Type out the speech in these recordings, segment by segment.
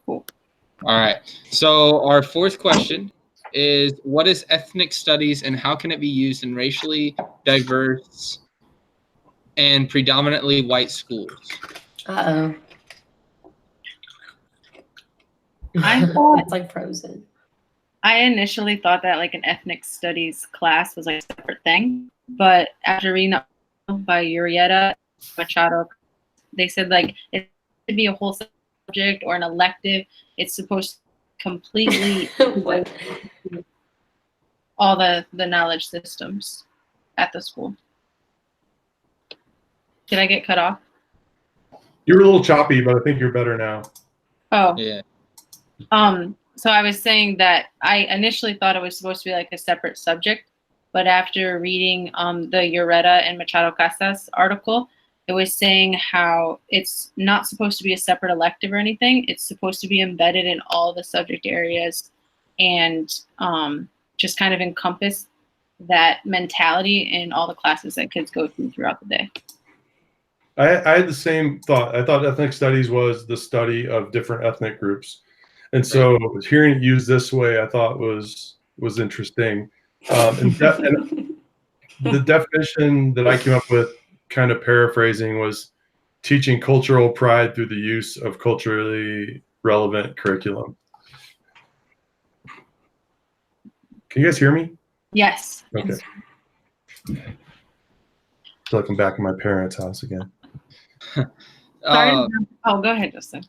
Cool. All right. So our fourth question is, what is ethnic studies and how can it be used in racially diverse and predominantly white schools? Uh-oh. I thought It's like Frozen. I initially thought that like an ethnic studies class was like a separate thing, but after reading that by Urieta Machado, they said like it should be a whole subject or an elective. It's supposed to completely What? all the knowledge systems at the school. Did I get cut off? You were a little choppy, but I think you're better now. Oh. Yeah. So I was saying that I initially thought it was supposed to be like a separate subject, but after reading the Urieta and Machado Casas article, it was saying how it's not supposed to be a separate elective or anything. It's supposed to be embedded in all the subject areas and just kind of encompass that mentality in all the classes that kids go through throughout the day. I had the same thought. I thought ethnic studies was the study of different ethnic groups. And so hearing it used this way, I thought was interesting. And the definition that I came up with, kind of paraphrasing, was teaching cultural pride through the use of culturally relevant curriculum. Can you guys hear me? Yes. Okay. I feel like I'm back in my parents' house again. Sorry. Oh, go ahead, Justin.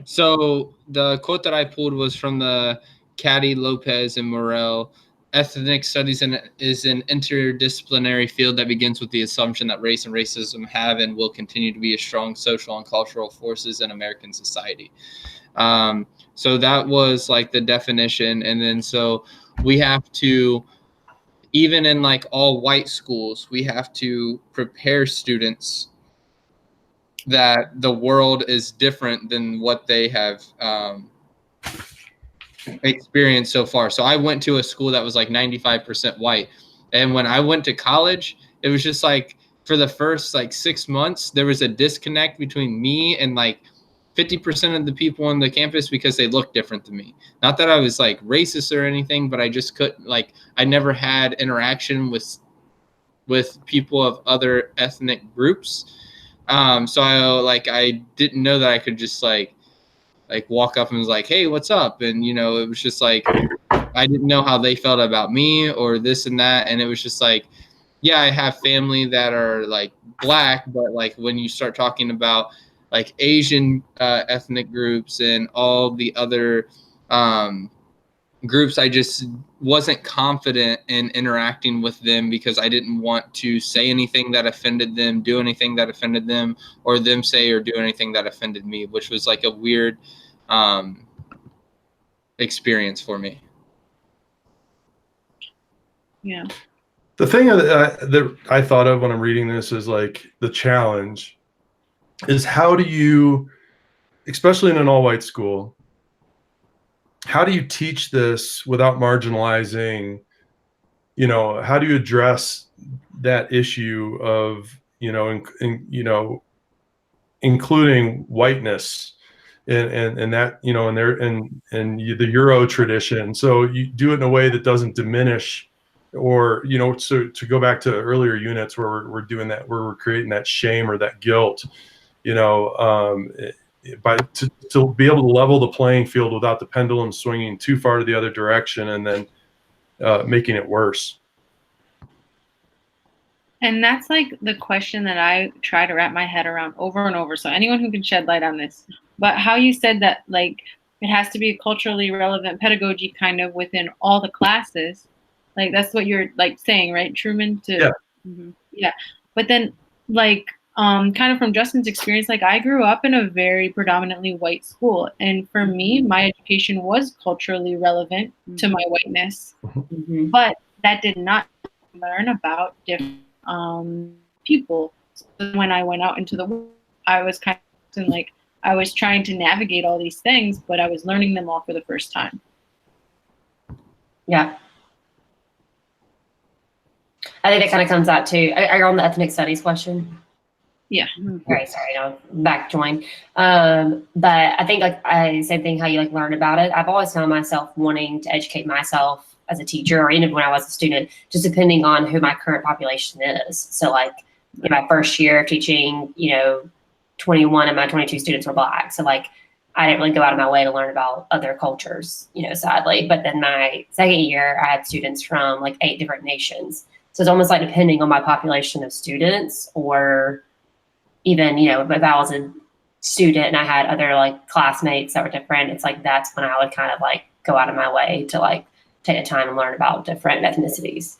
So the quote that I pulled was from the Caddy, Lopez, and Morel. Ethnic studies is an interdisciplinary field that begins with the assumption that race and racism have and will continue to be as strong social and cultural forces in American society. So that was like the definition. And then so we have to, even in like all white schools, we have to prepare students that the world is different than what they have experienced so far. So I went to a school that was like 95% white. And when I went to college, it was just like for the first like 6 months, there was a disconnect between me and like 50% of the people on the campus because they looked different than me. Not that I was like racist or anything, but I just couldn't, like, I never had interaction with people of other ethnic groups. So I didn't know that I could just like walk up and was like, hey, what's up? And, you know, it was just like, I didn't know how they felt about me or this and that. And it was just like, yeah, I have family that are like black, but like when you start talking about like Asian ethnic groups and all the other groups, I just wasn't confident in interacting with them because I didn't want to say anything that offended them, do anything that offended them, or them say or do anything that offended me, which was like a weird experience for me. Yeah. The thing that I thought of when I'm reading this is like the challenge is how do you, especially in an all-white school, how do you teach this without marginalizing, you know, how do you address that issue of, you know, including whiteness and that, you know, and the Euro tradition. So you do it in a way that doesn't diminish, or, you know, so to go back to earlier units where we're doing that, where we're creating that shame or that guilt, you know, to be able to level the playing field without the pendulum swinging too far to the other direction and then making it worse. And that's like the question that I try to wrap my head around over and over. So anyone who can shed light on this, but how you said that like it has to be a culturally relevant pedagogy kind of within all the classes. Like that's what you're like saying, right, Truman? Yeah. Yeah. But then like kind of from Justin's experience, like I grew up in a very predominantly white school. And for me, my education was culturally relevant to my whiteness. But that did not learn about different people. So when I went out into the world, I was kind of like, I was trying to navigate all these things, but I was learning them all for the first time. Yeah. I think that kind of comes out too. Are you on the ethnic studies question? Yeah. Okay, sorry, I'll back join. But I think same thing how you like learn about it. I've always found myself wanting to educate myself as a teacher, or even when I was a student, just depending on who my current population is. So like in my first year of teaching, 21 of my 22 students were Black. So like I didn't really go out of my way to learn about other cultures, sadly. But then my second year, I had students from like 8 different nations. So it's almost like depending on my population of students, or even, if I was a student and I had other like classmates that were different, it's like that's when I would kind of like go out of my way to like take the time and learn about different ethnicities.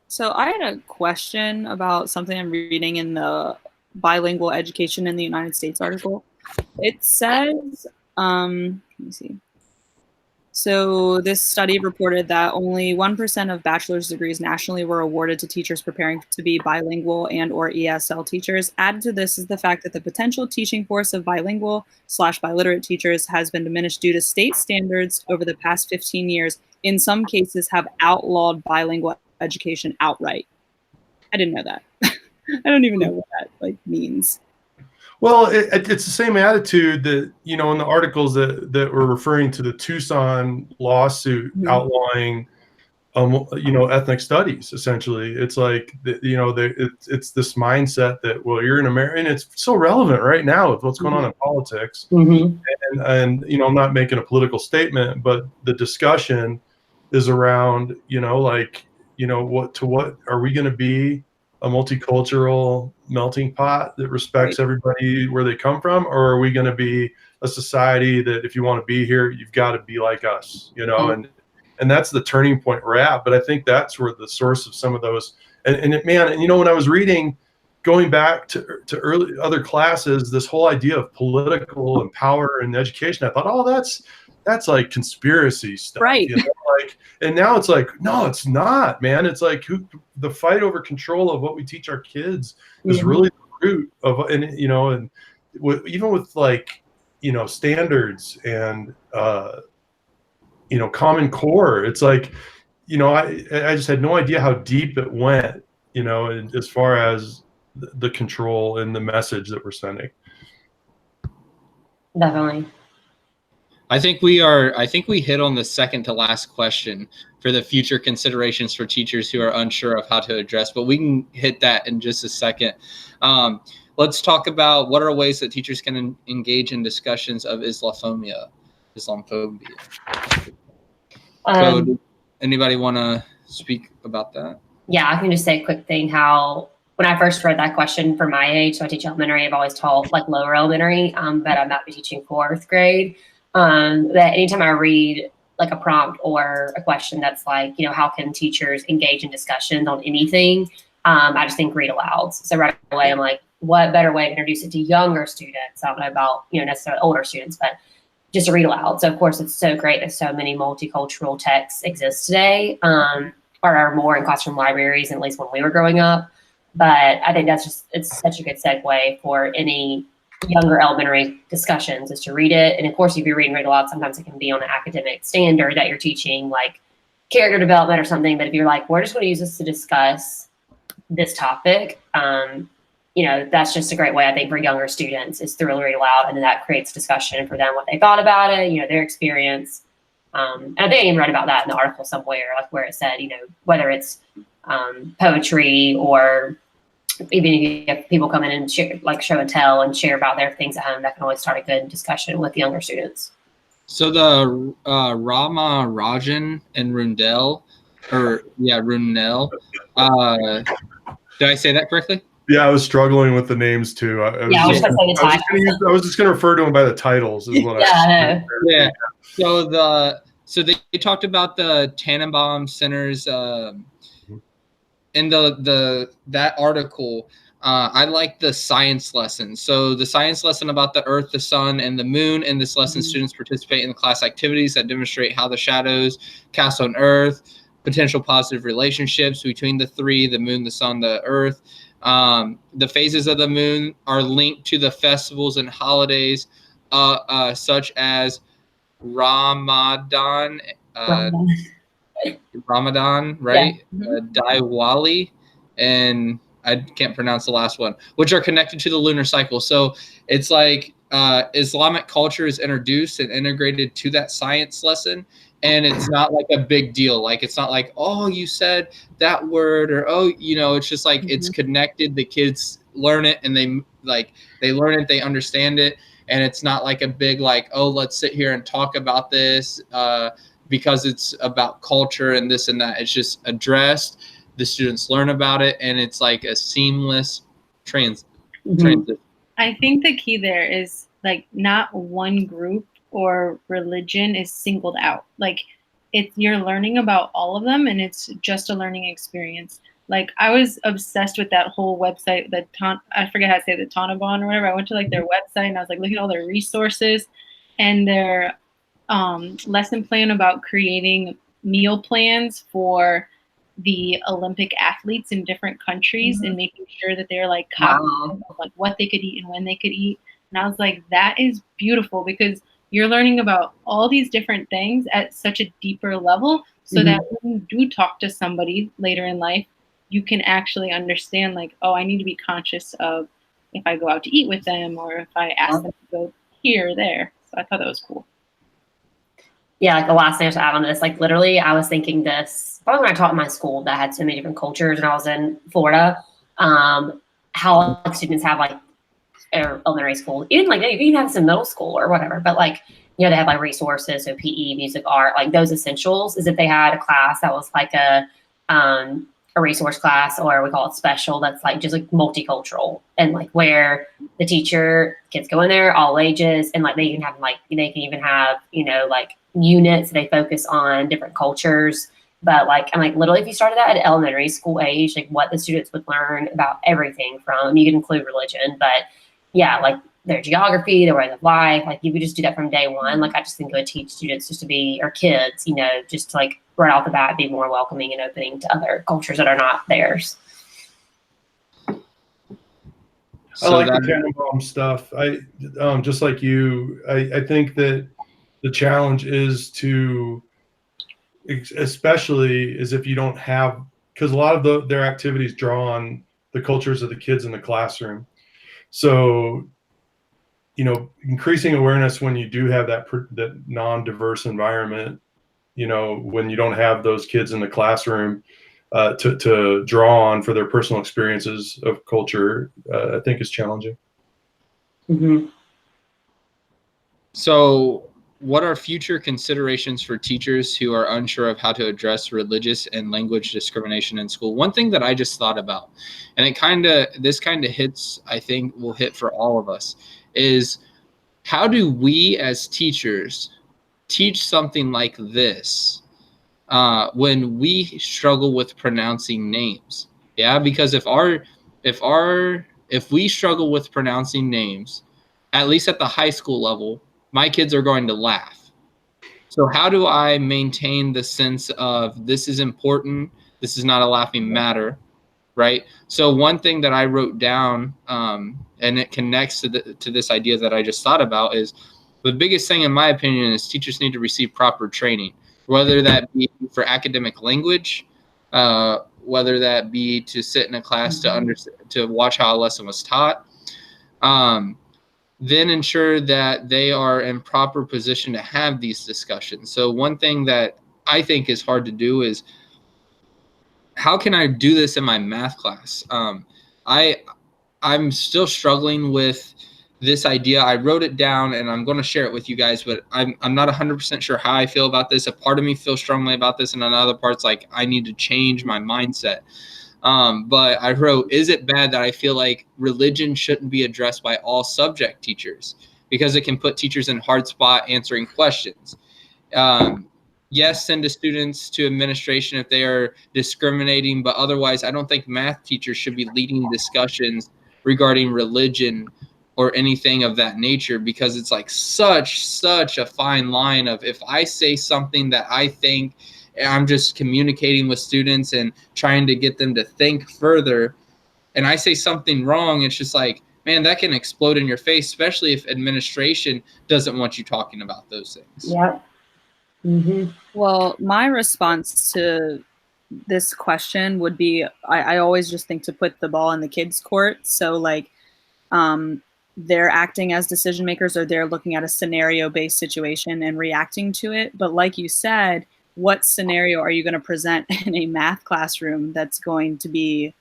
So I had a question about something I'm reading in the Bilingual Education in the United States article. It says, let me see. So this study reported that only 1% of bachelor's degrees nationally were awarded to teachers preparing to be bilingual and or ESL teachers. Added to this is the fact that the potential teaching force of bilingual/biliterate teachers has been diminished due to state standards over the past 15 years. In some cases have outlawed bilingual education outright. I didn't know that. I don't even know what that like means. Well, it's the same attitude that, in the articles that were referring to the Tucson lawsuit outlawing, ethnic studies. Essentially, it's like, it's this mindset that, well, you're an American, and it's so relevant right now with what's going on in politics. And I'm not making a political statement, but the discussion is around, what are we going to be? A multicultural melting pot that respects everybody where they come from, or are we going to be a society that if you want to be here, you've got to be like us, and that's the turning point we're at. But I think that's where the source of some of those, when I was reading, going back to early other classes, this whole idea of political and power and education, I thought, oh, that's like conspiracy stuff, right? And now it's like, no, it's not, man. It's like the fight over control of what we teach our kids is really the root of, and even with like, standards and Common Core, it's like, I just had no idea how deep it went, as far as the control and the message that we're sending. Definitely. I think we hit on the second to last question for the future considerations for teachers who are unsure of how to address, but we can hit that in just a second. Let's talk about what are ways that teachers can engage in discussions of Islamophobia. So, anybody want to speak about that? Yeah, I can just say a quick thing. How when I first read that question for my age, so I teach elementary, I've always taught like lower elementary, but I'm not teaching 4th grade. That anytime I read like a prompt or a question that's like, how can teachers engage in discussions on anything? I just think read aloud. So right away, I'm like, what better way to introduce it to younger students? I don't know about, necessarily older students, but just to read aloud. So of course, it's so great that so many multicultural texts exist today, or are more in classroom libraries, at least when we were growing up. But I think it's such a good segue for any younger elementary discussions is to read it. And of course, if you're reading read aloud, sometimes it can be on an academic standard that you're teaching, like character development or something. But if you're like, we're just going to use this to discuss this topic, that's just a great way, I think, for younger students is to really read aloud. And then that creates discussion for them, what they thought about it, their experience. And I think I even read about that in the article somewhere, like where it said, whether it's poetry or even if you have people come in and share, like show and tell and share about their things at home, that can always start a good discussion with younger students. So the Rama Rajan and Rundell, Runel, did I say that correctly? Yeah, I was struggling with the names too. I was just going to refer to them by the titles. Is what Yeah. So they talked about the Tannenbaum Center's in that article. I like the science lesson. So the science lesson about the Earth, the Sun, and the Moon. In this lesson, students participate in the class activities that demonstrate how the shadows cast on Earth, potential positive relationships between the three: the Moon, the Sun, the Earth. The phases of the Moon are linked to the festivals and holidays, such as Ramadan, right? Yeah. Diwali, and I can't pronounce the last one, which are connected to the lunar cycle. So it's like Islamic culture is introduced and integrated to that science lesson. And it's not like a big deal. Like, it's not like, oh, you said that word, or, oh, it's just like, it's connected. The kids learn it, and they learn it, they understand it. And it's not like a big, like, oh, let's sit here and talk about this because it's about culture and this and that. It's just addressed. The students learn about it, and it's like a seamless transit. I think the key there is like not one group or religion is singled out. Like, you're learning about all of them, and it's just a learning experience. Like, I was obsessed with that whole website, I forget how to say the Taliban or whatever. I went to like their website, and I was like looking at all their resources and their lesson plan about creating meal plans for the Olympic athletes in different countries and making sure that they're like cognizant of like what they could eat and when they could eat. And I was like, that is beautiful, because you're learning about all these different things at such a deeper level, so that when you do talk to somebody later in life, you can actually understand like, oh, I need to be conscious of if I go out to eat with them, or if I ask them to go here or there. So I thought that was cool. Yeah, like the last thing to add on this, like literally I was thinking this, probably when I taught in my school that had so many different cultures and I was in Florida, how like, students have like elementary school, even like you can have this in middle school or whatever, but like, they have like resources, so PE, music, art, like those essentials, is if they had a class that was like a resource class, or we call it special, that's like just like multicultural, and like where the teacher, kids go in there, all ages, and like they can have like, they can even have, like units, they focus on different cultures. But like, I'm like, literally, if you started that at elementary school age, like what the students would learn about everything from, you can include religion, but yeah, like their geography, their way of life, like you could just do that from day one. Like I just think it would teach students just to be, or kids, just to like right off the bat, be more welcoming and opening to other cultures that are not theirs. I like the Tannenbaum stuff. I just like you, I think that the challenge is to, especially is if you don't have, because a lot of their activities draw on the cultures of the kids in the classroom. So, increasing awareness when you do have that non-diverse environment, when you don't have those kids in the classroom to draw on for their personal experiences of culture, I think is challenging. So what are future considerations for teachers who are unsure of how to address religious and language discrimination in school? One thing that I just thought about, and this kind of hits, I think will hit for all of us, is how do we as teachers teach something like this when we struggle with pronouncing names? Yeah, because if we struggle with pronouncing names, at least at the high school level, my kids are going to laugh. So how do I maintain the sense of this is important, this is not a laughing matter, right? So one thing that I wrote down, and it connects to this idea that I just thought about, is the biggest thing in my opinion is teachers need to receive proper training, whether that be for academic language, whether that be to sit in a class to watch how a lesson was taught. Then ensure that they are in proper position to have these discussions. So one thing that I think is hard to do is, how can I do this in my math class? I'm still struggling with this idea. I wrote it down and I'm going to share it with you guys, but I'm not 100% sure how I feel about this. A part of me feels strongly about this, and another part's like, I need to change my mindset. But I wrote, is it bad that I feel like religion shouldn't be addressed by all subject teachers because it can put teachers in hard spot answering questions? Yes, send the students to administration if they are discriminating, but otherwise I don't think math teachers should be leading discussions regarding religion or anything of that nature, because it's like such a fine line of, if I say something that I think I'm just communicating with students and trying to get them to think further, and I say something wrong, it's just like, man, that can explode in your face, especially if administration doesn't want you talking about those things. Yep. Well, my response to this question would be, I always just think to put the ball in the kids' court. So like they're acting as decision makers, or they're looking at a scenario-based situation and reacting to it. But like you said, what scenario are you going to present in a math classroom that's going to be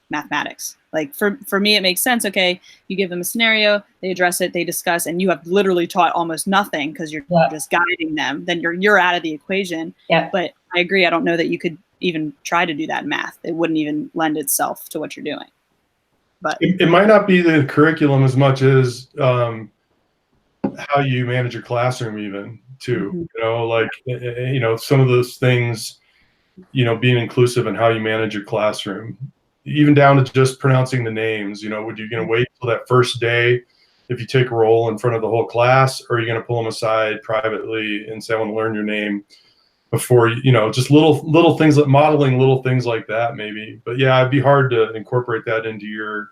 mathematics? Like for me, it makes sense. Okay, you give them a scenario, they address it, they discuss, and you have literally taught almost nothing because you're just guiding them. Then you're out of the equation. Yeah. But I agree. I don't know that you could even try to do that in math. It wouldn't even lend itself to what you're doing. But it might not be the curriculum as much as how you manage your classroom, even too. You know, like some of those things. Being inclusive in how you manage your classroom, even down to just pronouncing the names. Would you going to wait till that first day if you take a roll in front of the whole class, or are you going to pull them aside privately and say, I want to learn your name before, just little things like modeling little things like that maybe. But yeah, it'd be hard to incorporate that into your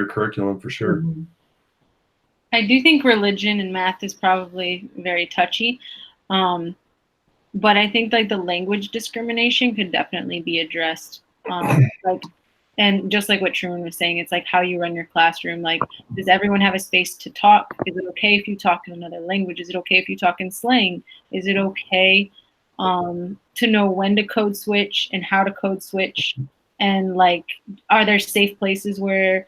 curriculum for sure. I do think religion and math is probably very touchy. But I think like the language discrimination could definitely be addressed. And just like what Truman was saying, it's like how you run your classroom. Like, does everyone have a space to talk? Is it okay if you talk in another language? Is it okay if you talk in slang? Is it okay to know when to code switch and how to code switch? And like, are there safe places where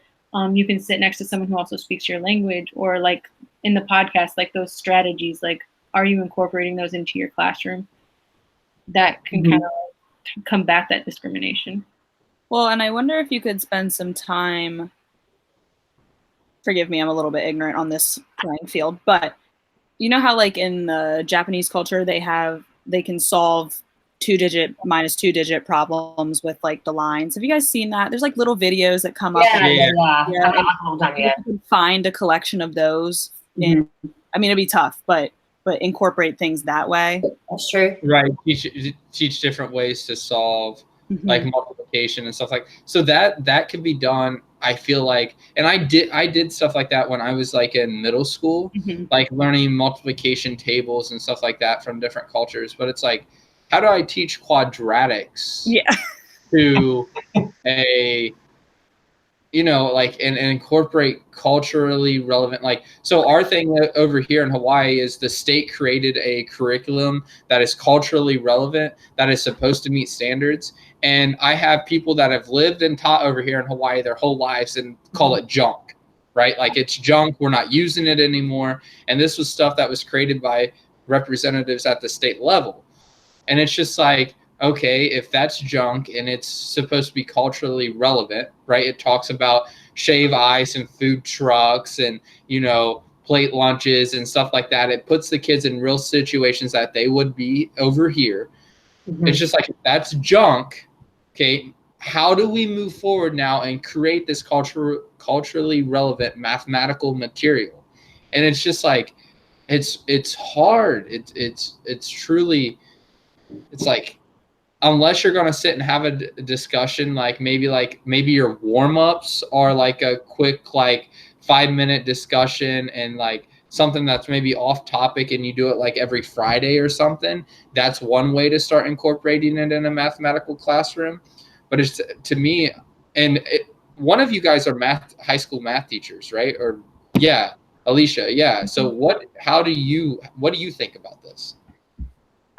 you can sit next to someone who also speaks your language? Or like in the podcast, like those strategies, like, are you incorporating those into your classroom? That can kind of combat that discrimination. Well, and I wonder if you could spend some time, forgive me, I'm a little bit ignorant on this playing field, but you know how like in the Japanese culture, they can solve minus two digit problems with like the lines. Have you guys seen that? There's like little videos that come up. Yeah. You can find a collection of those. I mean, it'd be tough, but incorporate things that way. That's true. Right. Teach different ways to solve like multiplication and stuff like so that could be done. I feel like, and I did stuff like that when I was like in middle school, like learning multiplication tables and stuff like that from different cultures. But it's like, how do I teach quadratics to a like and incorporate culturally relevant, like, so our thing over here in Hawaii is the state created a curriculum that is culturally relevant, that is supposed to meet standards. And I have people that have lived and taught over here in Hawaii their whole lives and call it junk, right? Like it's junk. We're not using it anymore. And this was stuff that was created by representatives at the state level. And it's just like, okay, if that's junk and it's supposed to be culturally relevant, right? It talks about shave ice and food trucks and, plate lunches and stuff like that. It puts the kids in real situations that they would be over here. It's just like, if that's junk, okay, how do we move forward now and create this culturally relevant mathematical material? And it's just like, it's hard. It's truly, it's like, unless you're going to sit and have a discussion, like maybe your warm-ups are like a quick, like 5-minute discussion and like something that's maybe off topic and you do it like every Friday or something. That's one way to start incorporating it in a mathematical classroom. But it's, to me, and one of you guys are high school math teachers, right? Or yeah, Alicia. Yeah. So what do you think about this?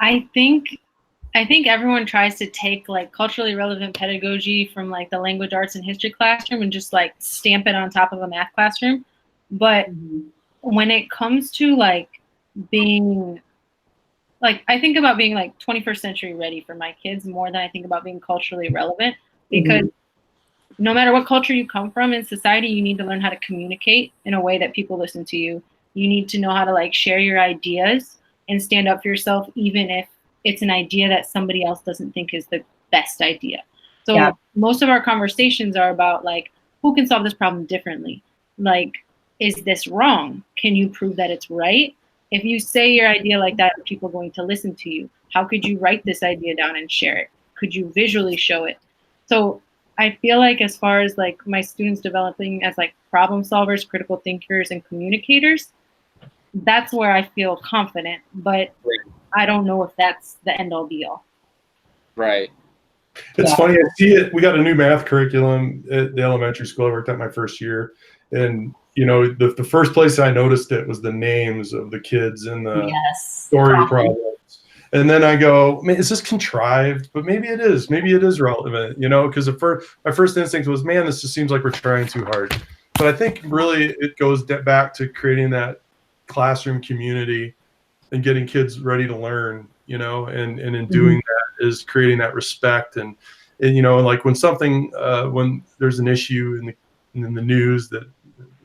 I think everyone tries to take like culturally relevant pedagogy from like the language arts and history classroom and just like stamp it on top of a math classroom. But when it comes to like being like, I think about being like 21st century ready for my kids more than I think about being culturally relevant, because no matter what culture you come from in society, you need to learn how to communicate in a way that people listen to you. You need to know how to like share your ideas and stand up for yourself, even if it's an idea that somebody else doesn't think is the best idea. So most of our conversations are about like, who can solve this problem differently? Like, is this wrong? Can you prove that it's right? If you say your idea like that, are people going to listen to you? How could you write this idea down and share it? Could you visually show it? So I feel like as far as like my students developing as like problem solvers, critical thinkers, and communicators, that's where I feel confident, but I don't know if that's the end all be all. Right. It's funny. I see it. We got a new math curriculum at the elementary school I worked at my first year. And, you know, the first place I noticed it was the names of the kids in the story problems. And then I go, man, is this contrived? But maybe it is. Maybe it is relevant, you know, because my first instinct was, man, this just seems like we're trying too hard. But I think really it goes back to creating that classroom community and getting kids ready to learn, you know, and in doing that is creating that respect. And you know, like when something, when there's an issue in the news that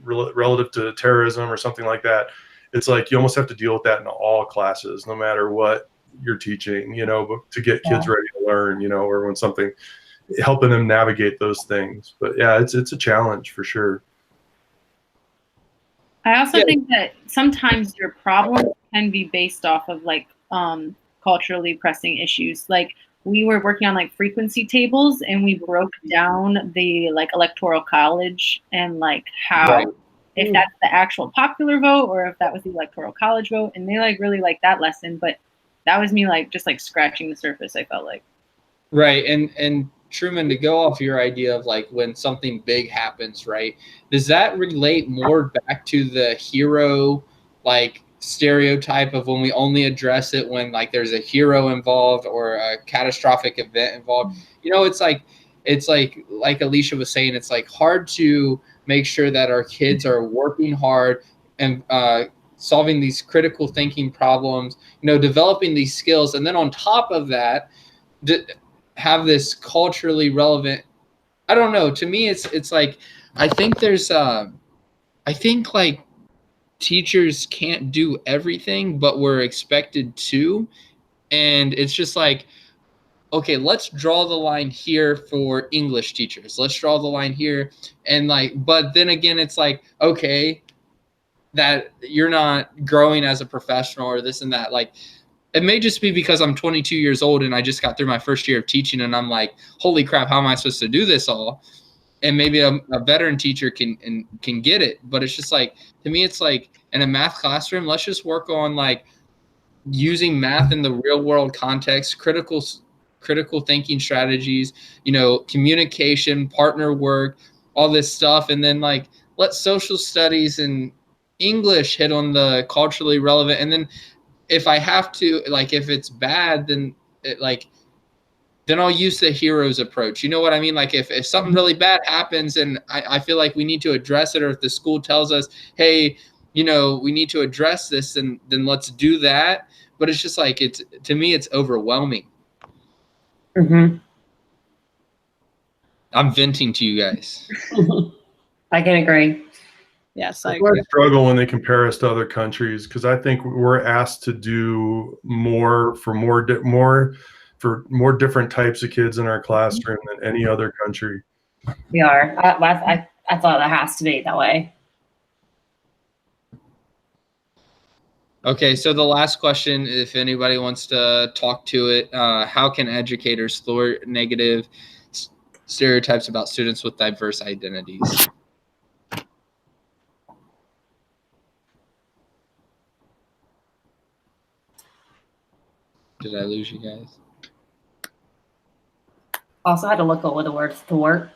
relative to terrorism or something like that, it's like you almost have to deal with that in all classes, no matter what you're teaching, you know, to get kids ready to learn, you know, or when something, helping them navigate those things. But yeah, it's a challenge for sure. I also think that sometimes your problems can be based off of like culturally pressing issues. Like we were working on like frequency tables, and we broke down the like electoral college and like how if that's the actual popular vote or if that was the electoral college vote, and they like really liked that lesson. But that was me like just like scratching the surface, I felt like. Right. And Truman, to go off your idea of like when something big happens, right? Does that relate more back to the hero like stereotype of when we only address it when like there's a hero involved or a catastrophic event involved? You know, it's like Alicia was saying, it's like hard to make sure that our kids are working hard and solving these critical thinking problems, you know, developing these skills. And then on top of that, have this culturally relevant, I don't know, to me, it's like, I think there's, I think like teachers can't do everything, but we're expected to. And it's just like, okay, let's draw the line here for English teachers. Let's draw the line here. And like, but then again, it's like, okay, that you're not growing as a professional or this and that. Like, it may just be because I'm 22 years old and I just got through my first year of teaching and I'm like, holy crap, how am I supposed to do this all? And maybe a veteran teacher can get it. But it's just like, to me, it's like in a math classroom, let's just work on like using math in the real world context, critical thinking strategies, you know, communication, partner work, all this stuff. And then like, let social studies and English hit on the culturally relevant. And then if I have to, like, if it's bad, then then I'll use the hero's approach. You know what I mean? Like if something really bad happens and I feel like we need to address it, or if the school tells us, hey, you know, we need to address this, and then let's do that. But it's just like, to me, it's overwhelming. Mm-hmm. I'm venting to you guys. I can agree. Yes, I struggle when they compare us to other countries, because I think we're asked to do more for more different types of kids in our classroom than any other country. We are. I thought that has to be that way. Okay, so the last question, if anybody wants to talk to it, how can educators thwart negative stereotypes about students with diverse identities? Did I lose you guys? Also had to look up what the word thwart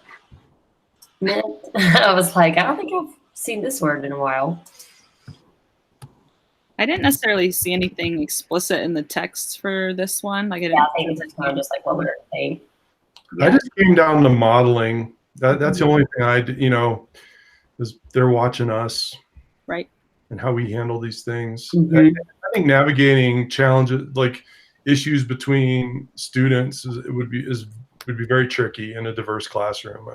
meant. I was like, I don't think I've seen this word in a while. I didn't necessarily see anything explicit in the text for this one. Like, I think it's kind of just like what would it say. I just came down to modeling. That's the only thing you know, is they're watching us, right, and how we handle these things. Mm-hmm. I think navigating challenges like issues between students would be very tricky in a diverse classroom.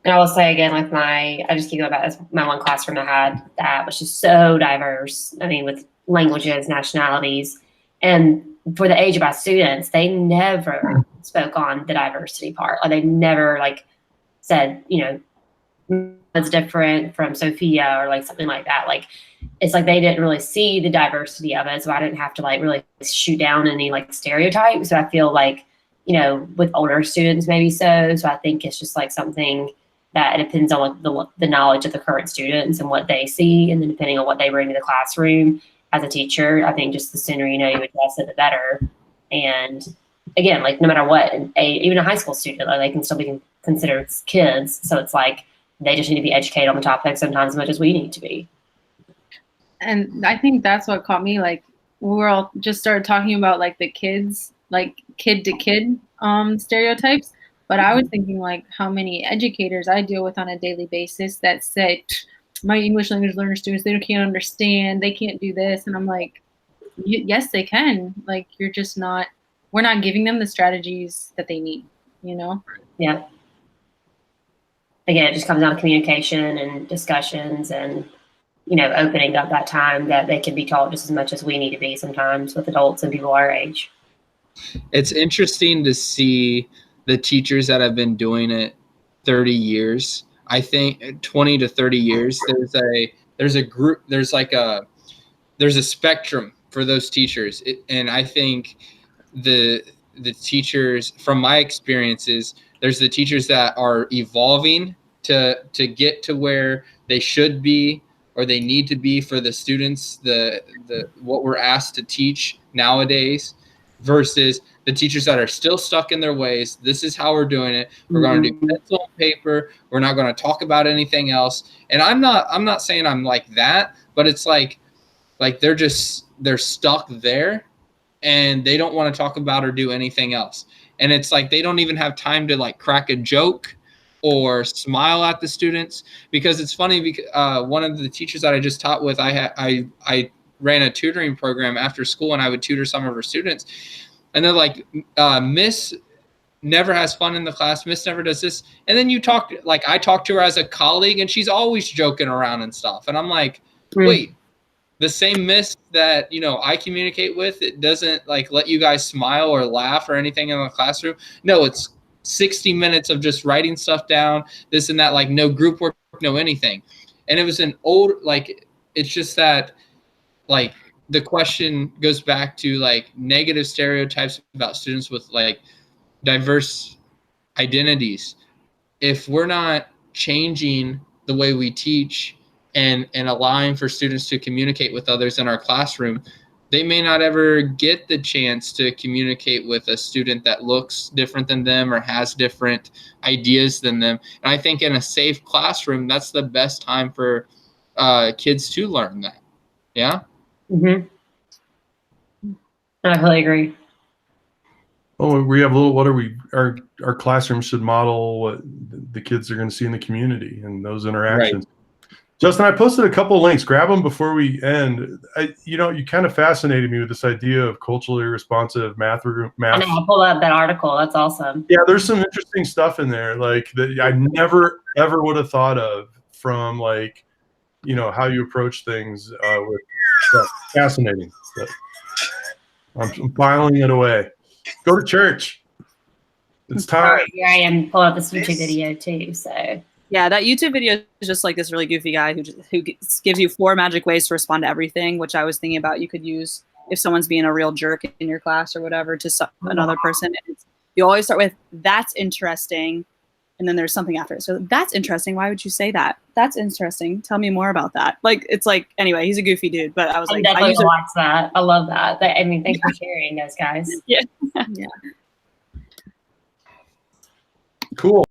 And I will say again, like I just keep going back, my one classroom I had that was just so diverse. I mean, with languages, nationalities, and for the age of my students, they never spoke on the diversity part. Like they never like said, you know, it's different from Sophia or like something like that. Like it's like they didn't really see the diversity of it, so I didn't have to like really shoot down any like stereotypes. So I feel like, you know, with older students maybe so I think it's just like something that it depends on like the knowledge of the current students and what they see, and then depending on what they bring to the classroom as a teacher, I think just the sooner you know you address it, the better. And again, like no matter what, even a high school student, like, they can still be considered kids. So it's like they just need to be educated on the topic sometimes as much as we need to be. And I think that's what caught me. Like, we were all just started talking about like the kids, like kid to kid stereotypes. But I was thinking like how many educators I deal with on a daily basis that say, my English language learner students, they can't understand, they can't do this. And I'm like, yes, they can. Like, you're just not, we're not giving them the strategies that they need, you know? Yeah. Again, it just comes down to communication and discussions and, you know, opening up that time that they can be taught just as much as we need to be sometimes with adults and people our age. It's interesting to see the teachers that have been doing it 30 years. I think 20 to 30 years. There's a group. There's a spectrum for those teachers, and I think the teachers, from my experiences, there's the teachers that are evolving to get to where they should be or they need to be for the students, the what we're asked to teach nowadays, versus the teachers that are still stuck in their ways. This is how we're doing it. We're going to do pencil and paper. We're not going to talk about anything else. And I'm not saying I'm like that, but it's like they're stuck there and they don't want to talk about or do anything else. And it's like they don't even have time to like crack a joke or smile at the students. Because it's funny, because one of the teachers that I just taught with, I ran a tutoring program after school, and I would tutor some of her students. And they're like, Miss never has fun in the class. Miss never does this. And then I talked to her as a colleague, and she's always joking around and stuff. And I'm like, wait, the same Miss that, you know, I communicate with, it doesn't like let you guys smile or laugh or anything in the classroom. No, it's 60 minutes of just writing stuff down, this and that, like no group work, no anything. And it was an old, like, it's just that, like, the question goes back to like negative stereotypes about students with like diverse identities. If we're not changing the way we teach and allowing for students to communicate with others in our classroom, they may not ever get the chance to communicate with a student that looks different than them or has different ideas than them. And I think in a safe classroom, that's the best time for kids to learn that. Yeah. Mm-hmm. I totally agree. Oh, we have a little, what are we, our classroom should model what the kids are going to see in the community and those interactions. Right. Justin, I posted a couple of links. Grab them before we end. You kind of fascinated me with this idea of culturally responsive math. I know, I'll pull up that article. That's awesome. Yeah, there's some interesting stuff in there, like that I never ever would have thought of from like, how you approach things with stuff. Fascinating. But I'm filing it away. Go to church. It's time. Here I am pulling up this YouTube video too. So. Yeah, that YouTube video is just like this really goofy guy who gives you 4 magic ways to respond to everything, which I was thinking about you could use if someone's being a real jerk in your class or whatever to another person. And you always start with, that's interesting, and then there's something after it. So that's interesting. Why would you say that? That's interesting. Tell me more about that. Like, it's like, anyway, he's a goofy dude, but I was like, I definitely watch that. I love that. I mean, thanks for sharing those guys. Yeah. Yeah. Cool.